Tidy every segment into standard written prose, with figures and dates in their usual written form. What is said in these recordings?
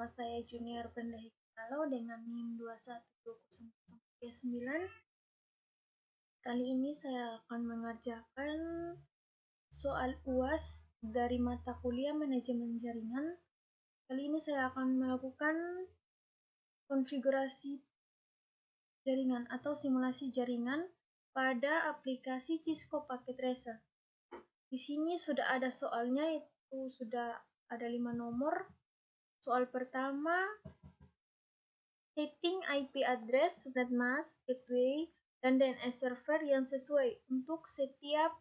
Nama saya Junior Pendahi Halo dengan NIM 212009. Kali ini saya akan mengerjakan soal UAS dari mata kuliah manajemen jaringan. Kali ini saya akan melakukan konfigurasi jaringan atau simulasi jaringan pada aplikasi Cisco Packet Tracer. Di sini sudah ada soalnya, itu sudah ada 5 nomor. Soal pertama, setting IP address, subnet mask, gateway, dan DNS server yang sesuai untuk setiap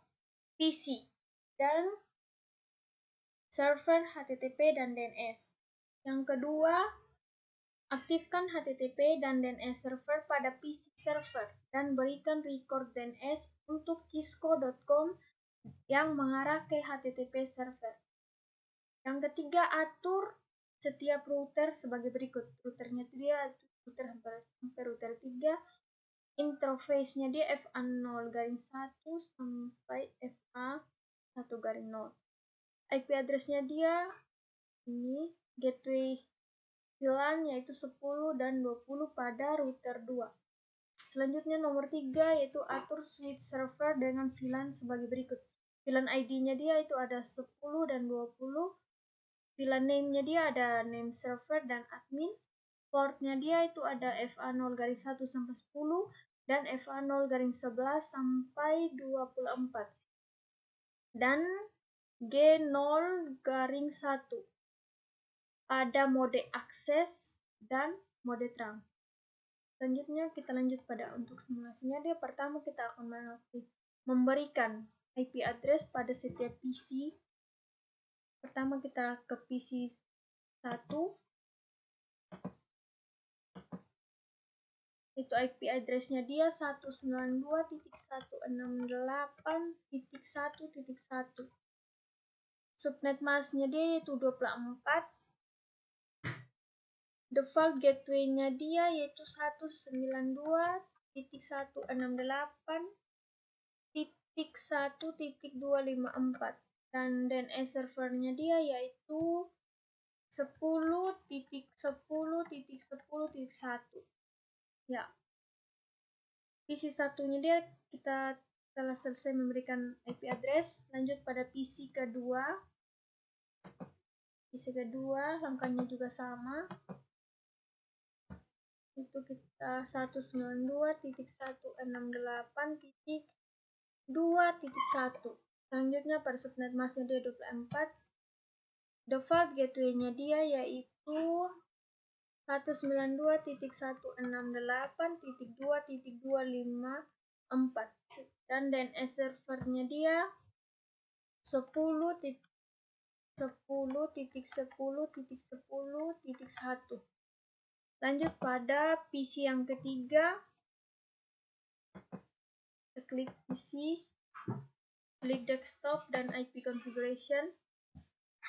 PC dan server HTTP dan DNS. Yang kedua, aktifkan HTTP dan DNS server pada PC server dan berikan record DNS untuk cisco.com yang mengarah ke HTTP server. Yang ketiga, atur setiap router sebagai berikut. Routernya dia router sampai router 3. Interface-nya dia FA0-1 sampai FA1-0. IP address-nya dia ini gateway VLAN yaitu 10 dan 20 pada router 2. Selanjutnya nomor 3 yaitu atur switch server dengan VLAN sebagai berikut. VLAN ID-nya dia itu ada 10 dan 20. VLAN name-nya dia ada name server dan admin. Port-nya dia itu ada FA0-1 sampai 10 dan FA0-11 sampai 24. Dan G0-1 pada mode akses dan mode terang. Selanjutnya kita lanjut pada untuk simulasinya. Dia pertama kita akan memberikan IP address pada setiap PC. Pertama kita ke PC 1. Itu IP address-nya dia 192.168.1.1. Subnet mask-nya dia yaitu 24. Default gateway-nya dia yaitu 192.1.1.254 dan DNS servernya dia yaitu 10.10.10.1. Ya. PC satunya dia kita telah selesai memberikan IP address. Lanjut pada PC kedua. PC kedua langkahnya juga sama. Itu kita 192.168.2.1. Selanjutnya pada subnet mask-nya dia 24. Default gateway-nya dia yaitu 192.168.2.254 dan DNS servernya dia 10.10.10.10.1. Lanjut pada PC yang ketiga. Kita klik PC, klik desktop dan IP configuration.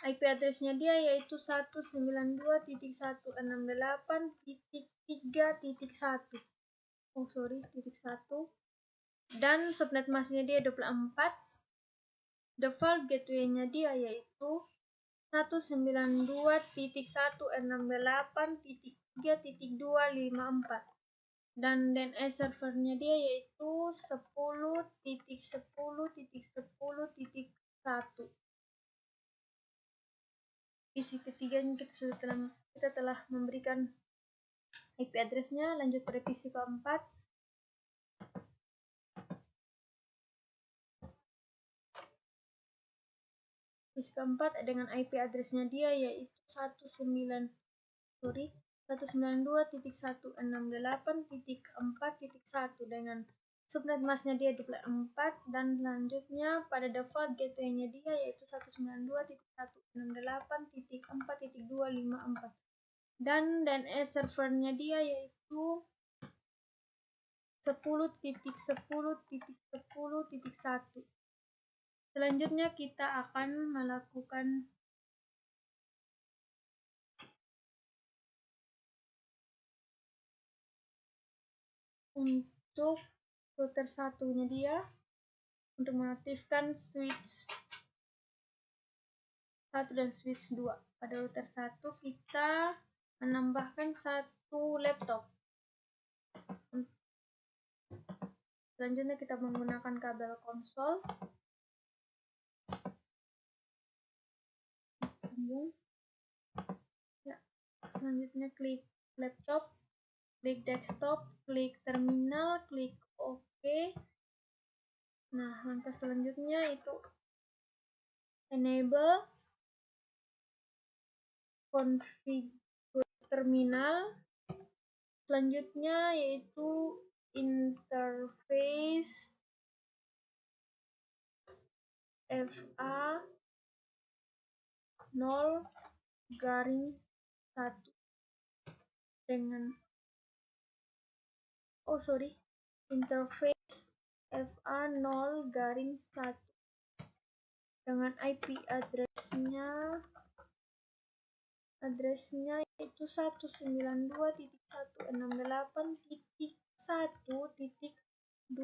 IP address-nya dia yaitu 192.168.3.1. titik 1. Dan subnet mask-nya dia 24. Default gateway-nya dia yaitu 192.168.3.254. Dan DNS servernya dia yaitu 10.10.10.1. PC ketiganya kita telah memberikan IP address-nya. Lanjut pada PC keempat. PC keempat dengan IP address-nya dia yaitu 192.168.4.1 dengan subnet mask-nya dia 24 dan selanjutnya pada default gateway-nya dia yaitu 192.168.4.254 dan DNS servernya dia yaitu 10.10.10.1. Selanjutnya kita akan melakukan untuk router satunya dia untuk mengaktifkan switch 1 dan switch 2. Pada router 1 kita menambahkan satu laptop. Selanjutnya kita menggunakan kabel konsol. Sambung. Ya. Selanjutnya klik laptop, klik desktop, klik terminal, klik OK. Nah, langkah selanjutnya itu enable configure terminal. Selanjutnya yaitu interface FA 0-1 dengan interface FA 0-1 dengan IP addressnya yaitu 192.168.1.254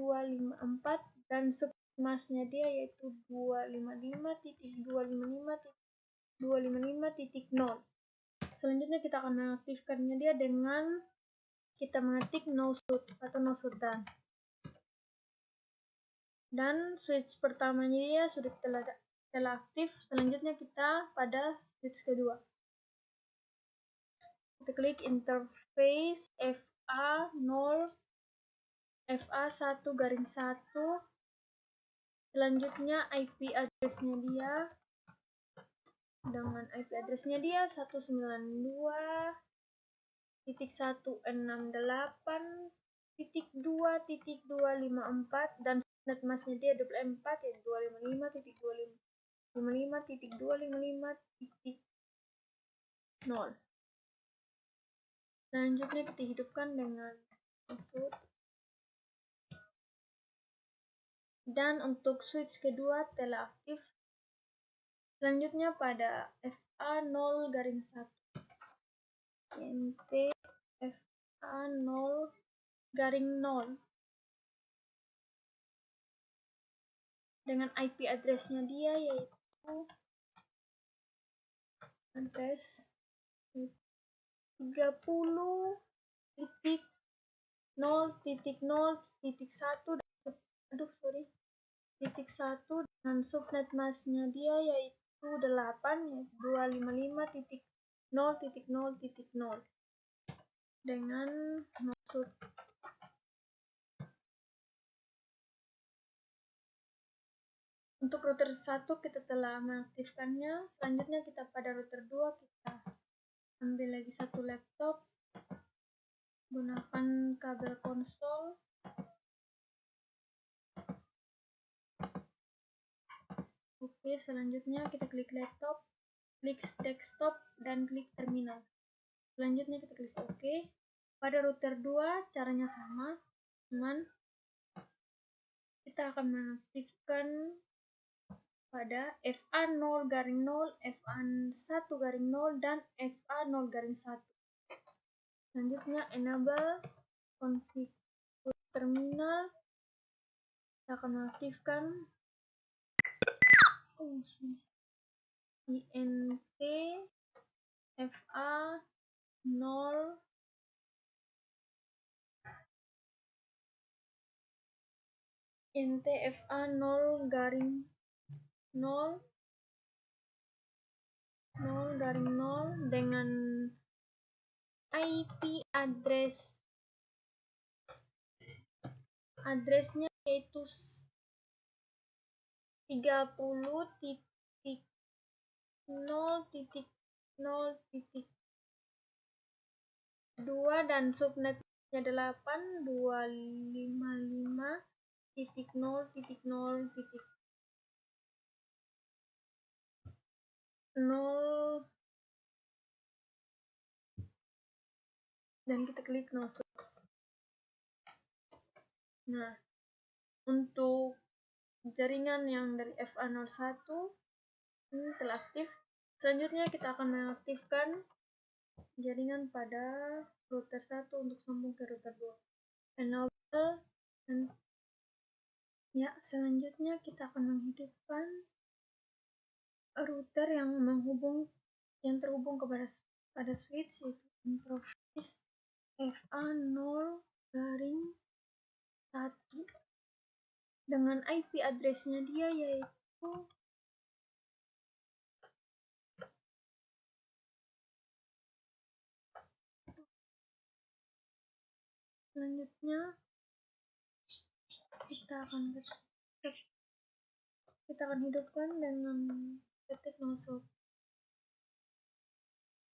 dan submasnya dia yaitu 255.255.255.0. Selanjutnya kita akan mengaktifkannya dia dengan kita mengetik no shoot atau no shutdown. Dan switch pertamanya dia sudah telah aktif. Selanjutnya kita pada switch kedua. Kita klik interface FA 1-1. Selanjutnya IP addressnya dia dengan IP addressnya dia 192.168.2.254 dan net masnya dia 24 yaitu 255.255.255.0. Selanjutnya kita hidupkan dengan maksud. Dan untuk switch kedua telah aktif. Selanjutnya pada FA 0-1. INT FA 0-0 dengan IP addressnya dia yaitu address 30.0.0.1 dengan subnet masnya dia yaitu 8 yaitu 255.0.0.0 dengan maksud. Untuk router 1 kita telah mengaktifkannya. Selanjutnya kita pada router 2 kita ambil lagi satu laptop, gunakan kabel konsol, oke. Selanjutnya kita klik laptop, klik desktop, dan klik terminal. Selanjutnya kita klik OK. Pada router 2 caranya sama, cuman kita akan mengaktifkan pada FA 0-0, FA 1-0, dan FA 0-1. Selanjutnya enable configure terminal. Kita akan mengaktifkan INT FA 0 INT FA 0-0 dengan IP addressnya yaitu 30.0.0.2 dan subnetnya 8 255.0.0 dan kita klik no shoot. Nah, untuk jaringan yang dari FA 01 ini telah aktif. Selanjutnya kita akan mengaktifkan jaringan pada router 1 untuk sambung ke router 2. Enable dan ya, selanjutnya kita akan menghidupkan router yang terhubung kepada switch yaitu interface FA0 garing 1 dengan IP address-nya dia yaitu selanjutnya kita akan hidupkan dengan ketik nosot.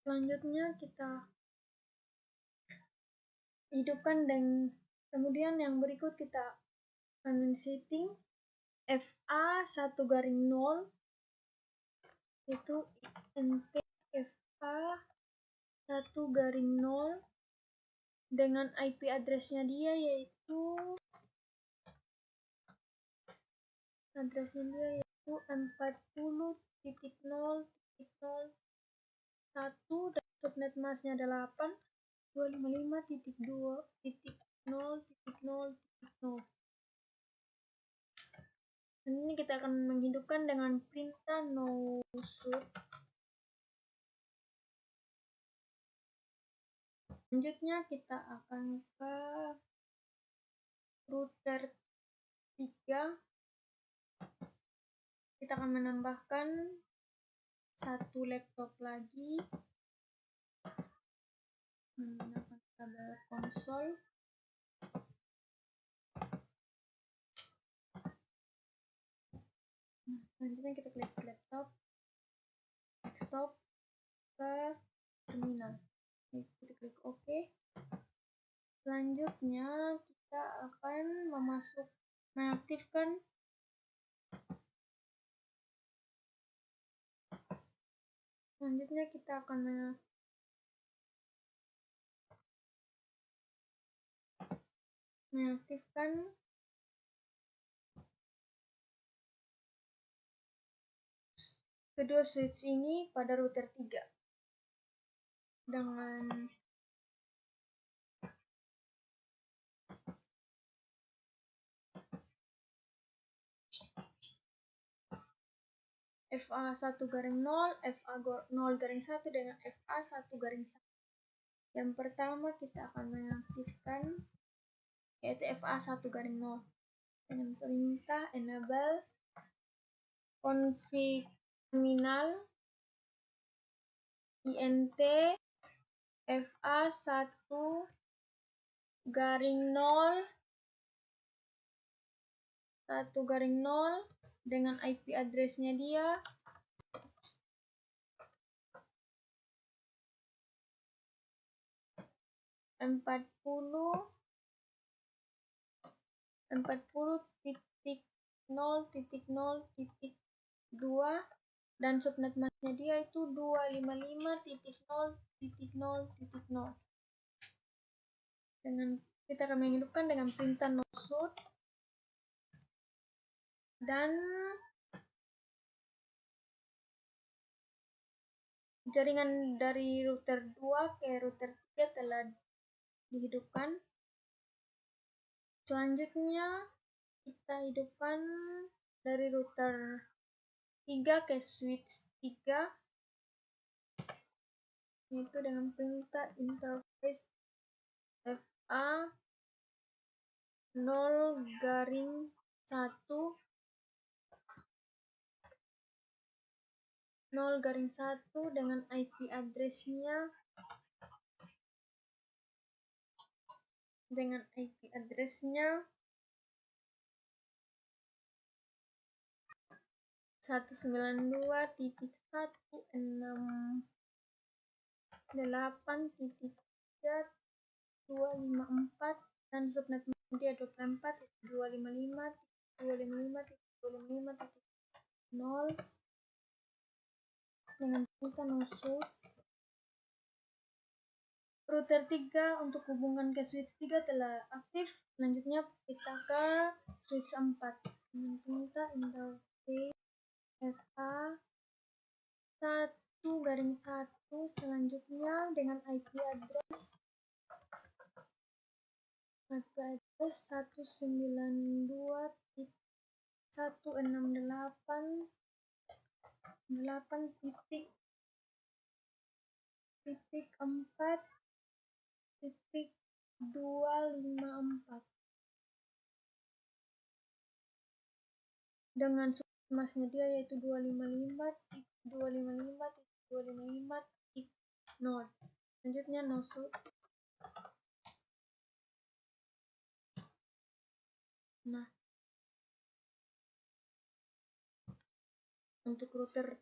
Selanjutnya kita hidupkan dan kemudian yang berikut kita akan setting FA1 garing 0 itu INT FA1 garing 0 dengan IP address-nya dia yaitu 40.0.0.1 dan subnet masknya 8.255.2.0.0.0. Dan ini kita akan menghidupkan dengan perintah no-shoot. Selanjutnya kita akan ke router 3. Kita akan menambahkan satu laptop lagi menggunakan kabel konsol. Selanjutnya kita klik laptop, desktop, ke terminal. Kita klik OK. Selanjutnya kita akan mengaktifkan kedua switch ini pada router 3 dengan FA1 garing 0, FA0 garing 1 dengan FA1 garing 1. Yang pertama kita akan mengaktifkan yaitu FA1 garing 0 dengan perintah enable config terminal INT FA1 garing 0 1 garing 0 dengan IP address-nya dia 40.0.0.2 dan subnet masknya dia itu 255.0.0.0. Dengan kita akan menghidupkan dengan perintah no-shoot dan jaringan dari router 2 ke router 3 telah dihidupkan. Selanjutnya kita hidupkan dari router 3 ke switch 3 yaitu dengan perintah interface FA 0 garing 1 dengan IP address-nya 192.168.3.254 dan subnet dia 24.255.255.255.0 dengan perintah no-shoot. Router 3 untuk hubungan ke switch 3 telah aktif. Selanjutnya kita ke switch 4 dengan perintah interface FA 1 garing 1 selanjutnya dengan IP address 192.168.8.4 254 dengan subnet masknya dia yaitu 255.255.255.0. Selanjutnya no sub. Nah, untuk router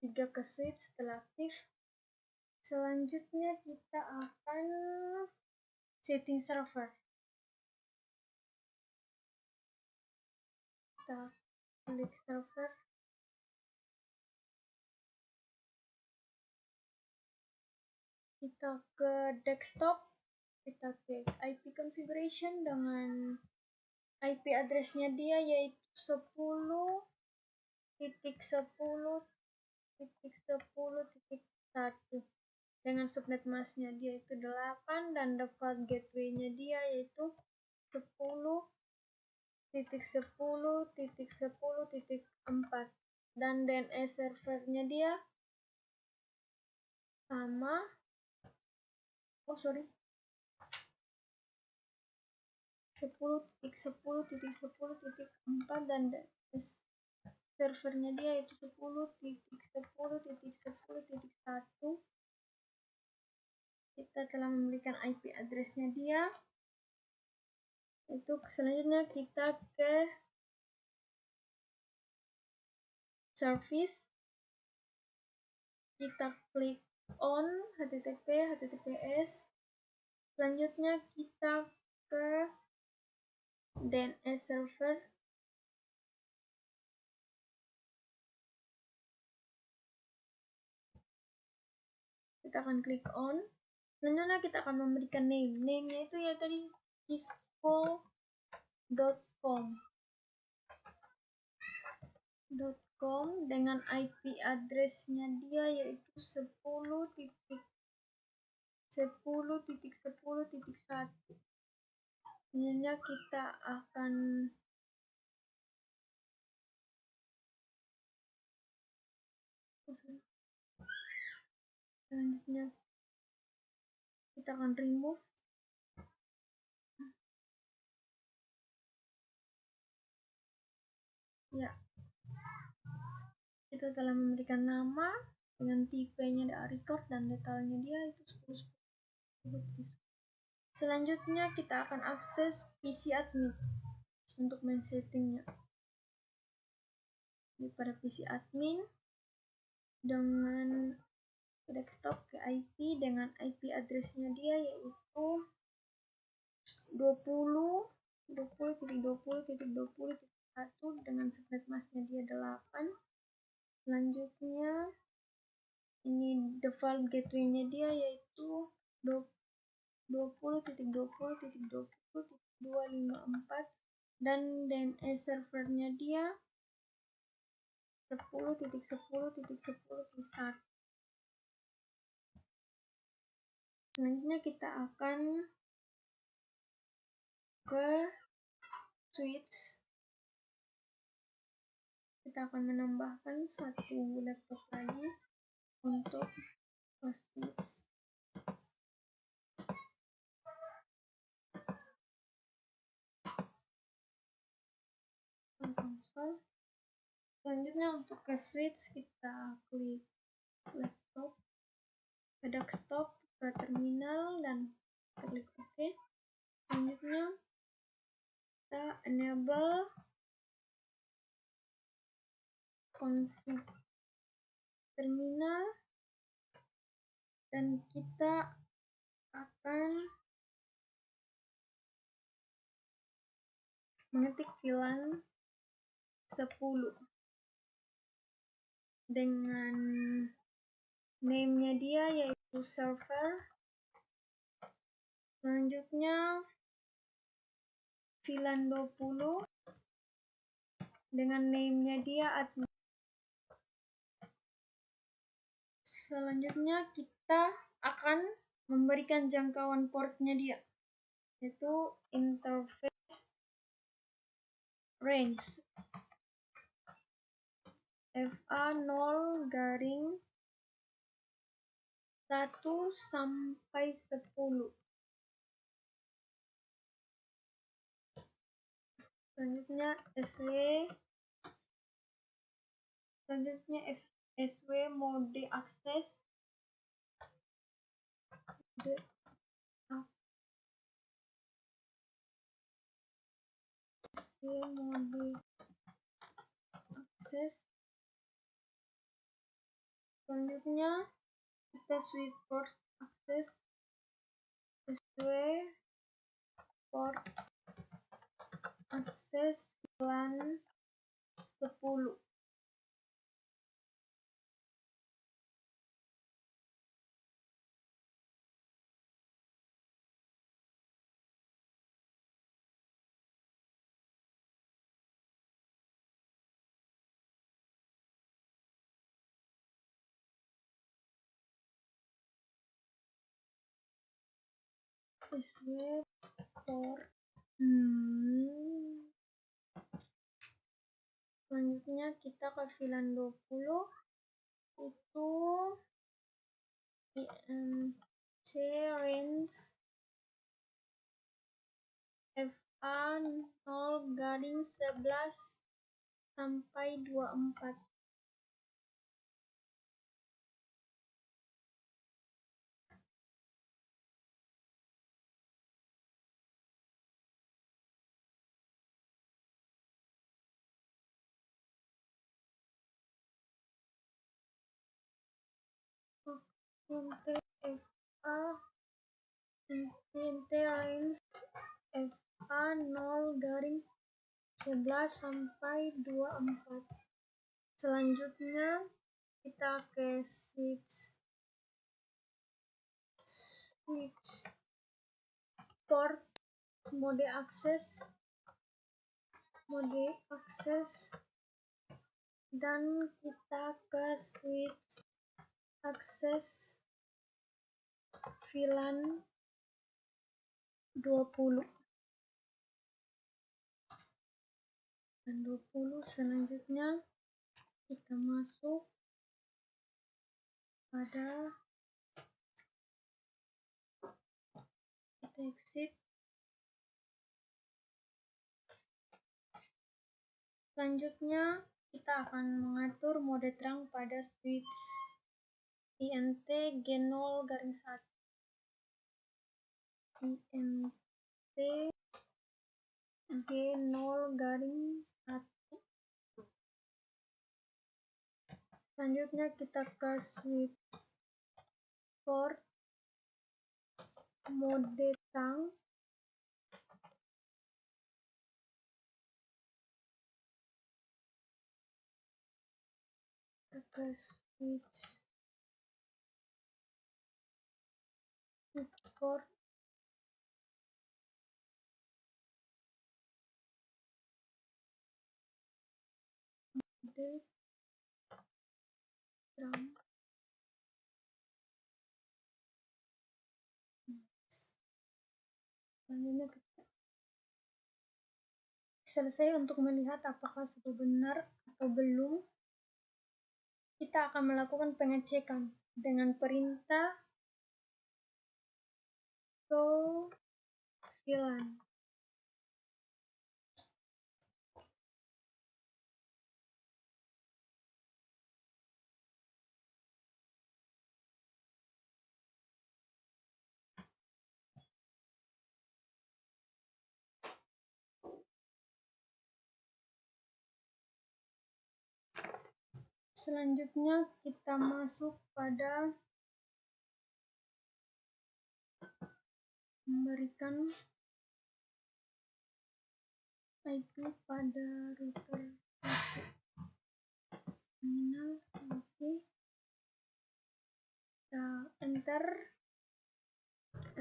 3 ke switch setelah aktif. Selanjutnya kita akan setting server. Kita klik server. Kita ke desktop. Kita klik IP configuration dengan IP addressnya dia yaitu 10.10.10.1 dengan subnet masknya dia itu 8 dan default gateway-nya dia yaitu 10.10.10.4 dan DNS servernya dia sama 10.10.10.4 dan DNS servernya dia yaitu 10.10.10.1. Kita telah memberikan IP addressnya dia. Itu selanjutnya kita ke service. Kita klik on https. Selanjutnya kita ke DNS server. Kita akan klik on. Selanjutnya kita akan memberikan name. Name-nya itu ya tadi cisco.com dengan IP address-nya dia yaitu 10.10.10.1. Selanjutnya kita akan remove. Ya, kita telah memberikan nama dengan tipenya dari record dan detailnya dia itu 10. Selanjutnya kita akan akses PC admin untuk main settingnya. Pada PC admin dengan desktop ke IP dengan IP addressnya dia yaitu 20.20.20.1 dengan subnet masknya dia 8. Selanjutnya ini default gateway-nya dia yaitu 20.20.20.254 dan DNS servernya dia 10.10.10.1. Selanjutnya kita akan ke switch. Kita akan menambahkan satu laptop lagi untuk switch. Konsol. Selanjutnya untuk ke switch kita klik laptop, ke desktop, ke terminal dan klik OK. Selanjutnya kita enable config terminal dan kita akan mengetik VLAN 10 dengan name-nya dia yaitu server. Selanjutnya VLAN 20 dengan name-nya dia admin. Selanjutnya kita akan memberikan jangkauan portnya dia yaitu interface range FA0 garing 1 sampai 10. Selanjutnya SW mode akses. Mode akses. Selanjutnya kita switch port akses SW port akses VLAN 10. SW port. Selanjutnya kita ke VLAN 20 itu INC range FA 0/11 sampai 24. INT range FA 0/11 sampai 24. Selanjutnya kita ke switch port mode akses dan kita ke switch akses VLAN 20 dan 20. Selanjutnya kita masuk pada exit. Selanjutnya kita akan mengatur mode terang pada switch INT G0/1. INT G0/1. Selanjutnya kita ke switch port mode terang. Ke switch port mode terang. Selanjutnya kita selesai untuk melihat apakah sudah benar atau belum. Kita akan melakukan pengecekan dengan perintah show VLAN. Selanjutnya kita masuk pada memberikan IP pada router terminal. Oke. Kita enter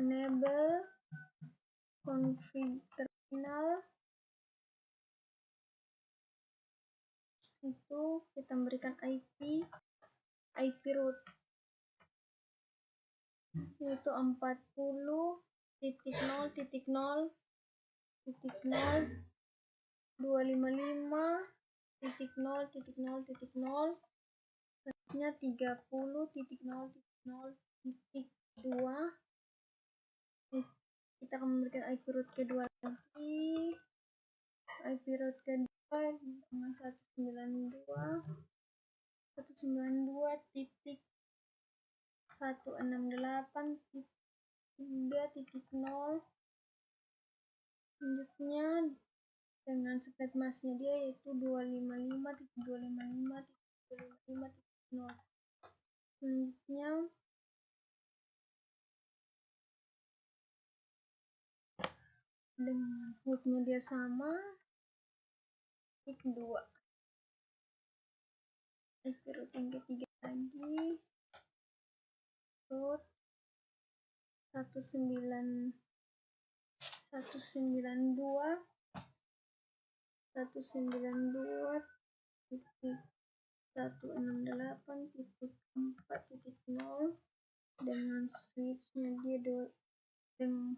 enable config terminal. Itu kita memberikan IP root yaitu 40.0.0.255.0.0.0, nya 30.0.0.2. Kita akan memberikan IP root kedua lagi IP root kedua dengan 192.168.3.0. Selanjutnya dengan subnet masknya dia yaitu 255.255.255.0. Selanjutnya dengan hooknya dia sama, titik 2. IP root yang ketiga lagi, root 192.168.4.0 dengan switchnya dia dengan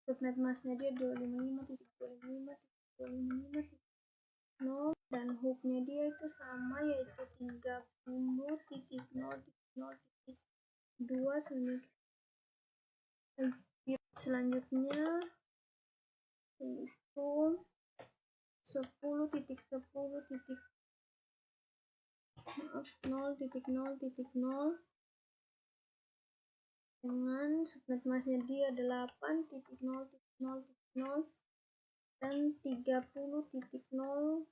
subnet masknya dia 255.255.255.0 dan hooknya dia itu sama yaitu 30.0.0.2. Selanjutnya yaitu 10.10.0.0 dengan subnet masknya dia 8.0.0.0 dan 30.0.0.2.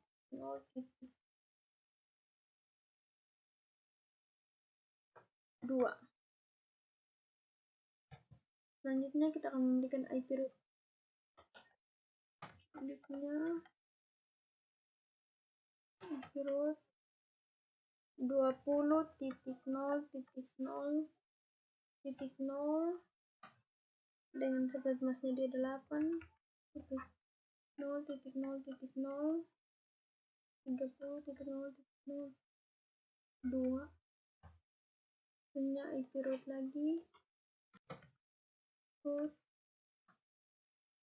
Selanjutnya kita akan memberikan IP root. Selanjutnya IP root 20.0.0.0 dengan subnet masknya dia 8.0.0.0 30.0.0.2. punya IP root lagi, root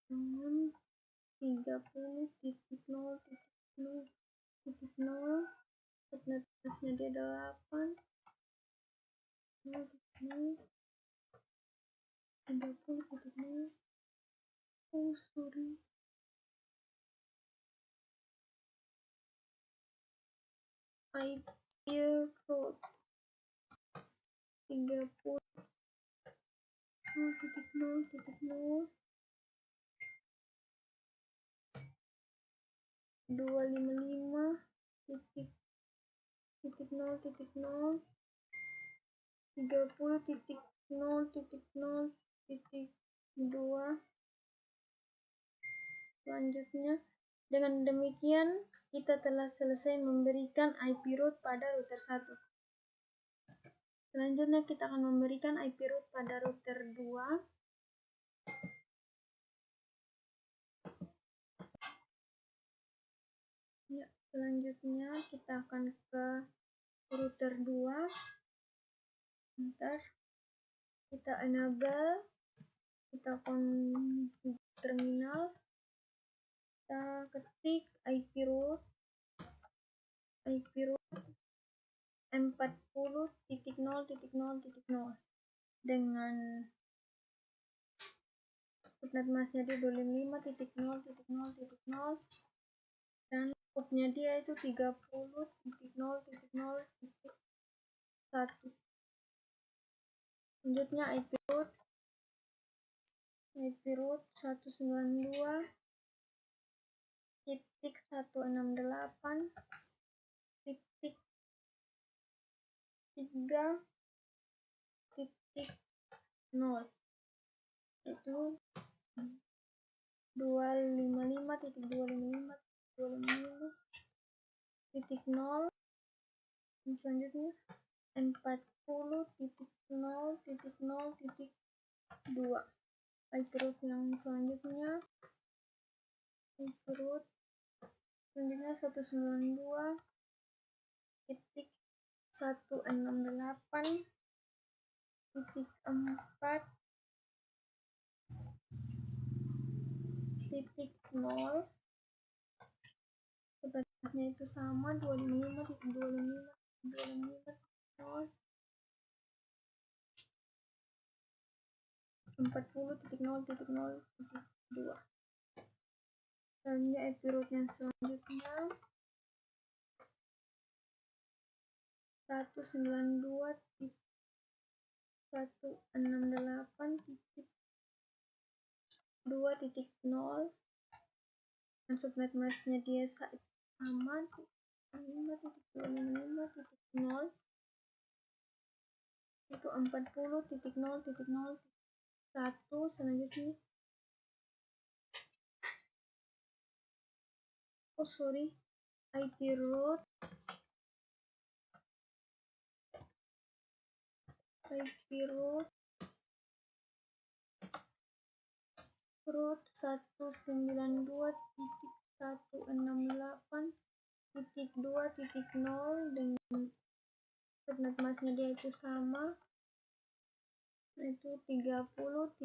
dengan 30.0.0.0 subnet masknya dia 8 30.0. Oh sorry, IP root 30.0.0 255.0.0 30.0.0.2. Selanjutnya, dengan demikian kita telah selesai memberikan IP root pada router 1. Selanjutnya kita akan memberikan IP root pada router 2. Ya, selanjutnya kita akan ke router 2. Bentar. Kita enable, kita configure terminal, kita ketik IP root 40.0.0.0 dengan subnet masknya dia 25.0.0.0 dan portnya dia itu 30.0.0.1. Selanjutnya IP root 192.168.3.0 itu 255.255.255.0. Selanjutnya 40.0.0.2. IP root yang selanjutnya IP root selanjutnya 192.168.4.0. Sebenarnya itu sama 255.255.255.0 40.0.0.2. Selanjutnya IP root yang selanjutnya 192.168.2.0 dan subnet masknya dia sama 5.255.0 itu 40.0.0.1. selanjutnya IP root 192.168.2.0 dengan subnet masknya dia itu sama, itu 30.0.0.1.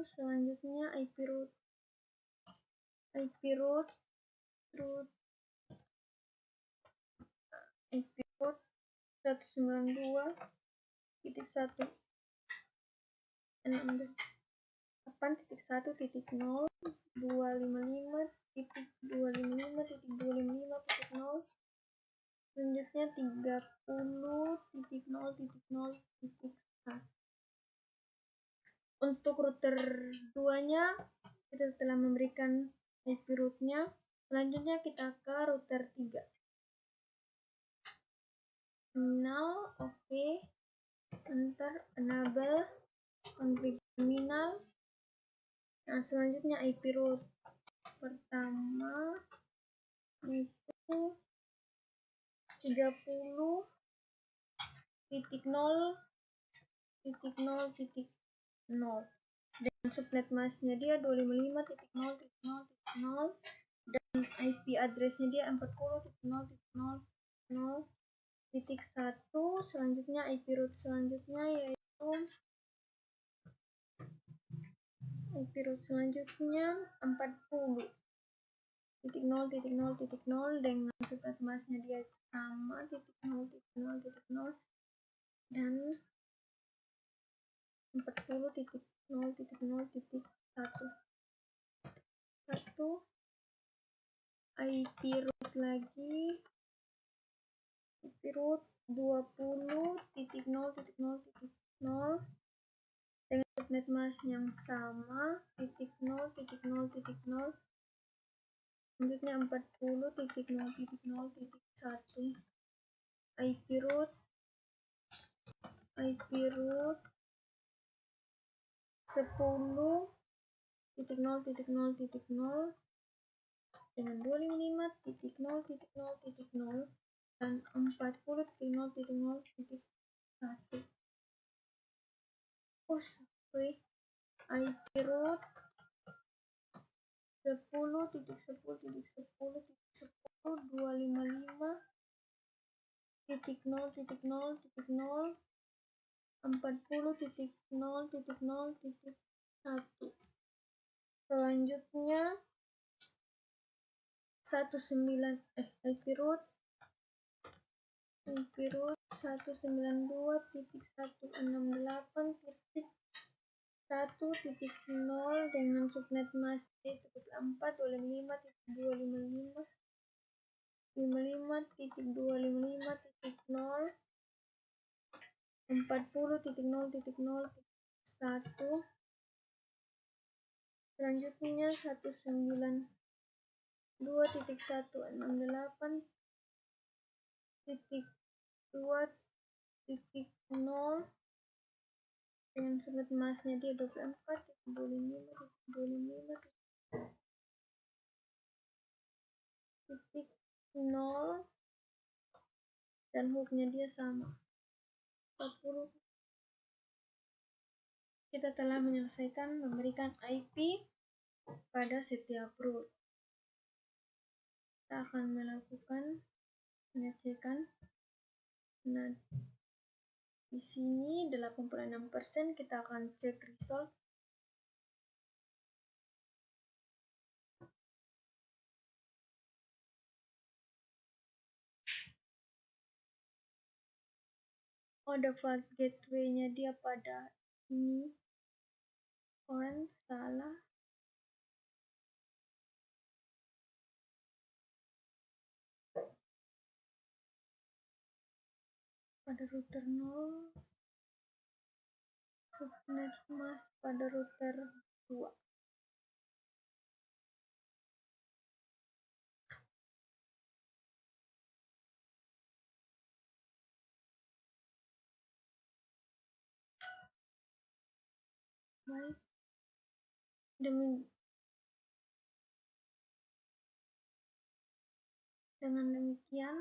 selanjutnya IP root 192.168.255.255.0. selanjutnya 30.0.0.1. Untuk router 2-nya kita telah memberikan IP root-nya. Selanjutnya kita ke router 3. Terminal, oke. Enter, enable, config terminal. Nah, selanjutnya IP root pertama itu 30.0.0.0 dengan subnet masknya dia 255.0.0.0 dan IP addressnya dia 40.0.0.0.1. selanjutnya IP root selanjutnya yaitu IP root selanjutnya 40.0.0.0 dengan subnet masknya dia sama 0.0.0 dan 40.0.0.1. IP root lagi, IP root 20.0.0.0 dengan subnet mask yang sama 0.0.0. selanjutnya 40.0.0.1. IP root 10.0.0.0 dengan 255.0.0.0 dan 40.0.0.1. IP root 10.10.10.255.0.0.0 40.0.0.1. selanjutnya IP root 192.168.1.0 dengan subnet mask 4.255.255.0 40.0.0.1. selanjutnya 192.168.2.0 dengan subnet masknya dia 24.25.25.0 dan hooknya dia sama 40. Kita telah menyelesaikan memberikan IP pada setiap root. Kita akan melakukan pengecekan. Nah, di sini 86% kita akan cek result. Default gateway-nya dia pada ini Orange salah. Pada router 0, subnet mask pada router 2. Baik, dengan demikian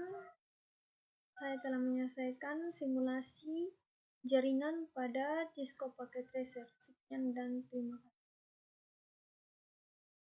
saya telah menyelesaikan simulasi jaringan pada Cisco Packet Tracer. Sekian dan terima kasih.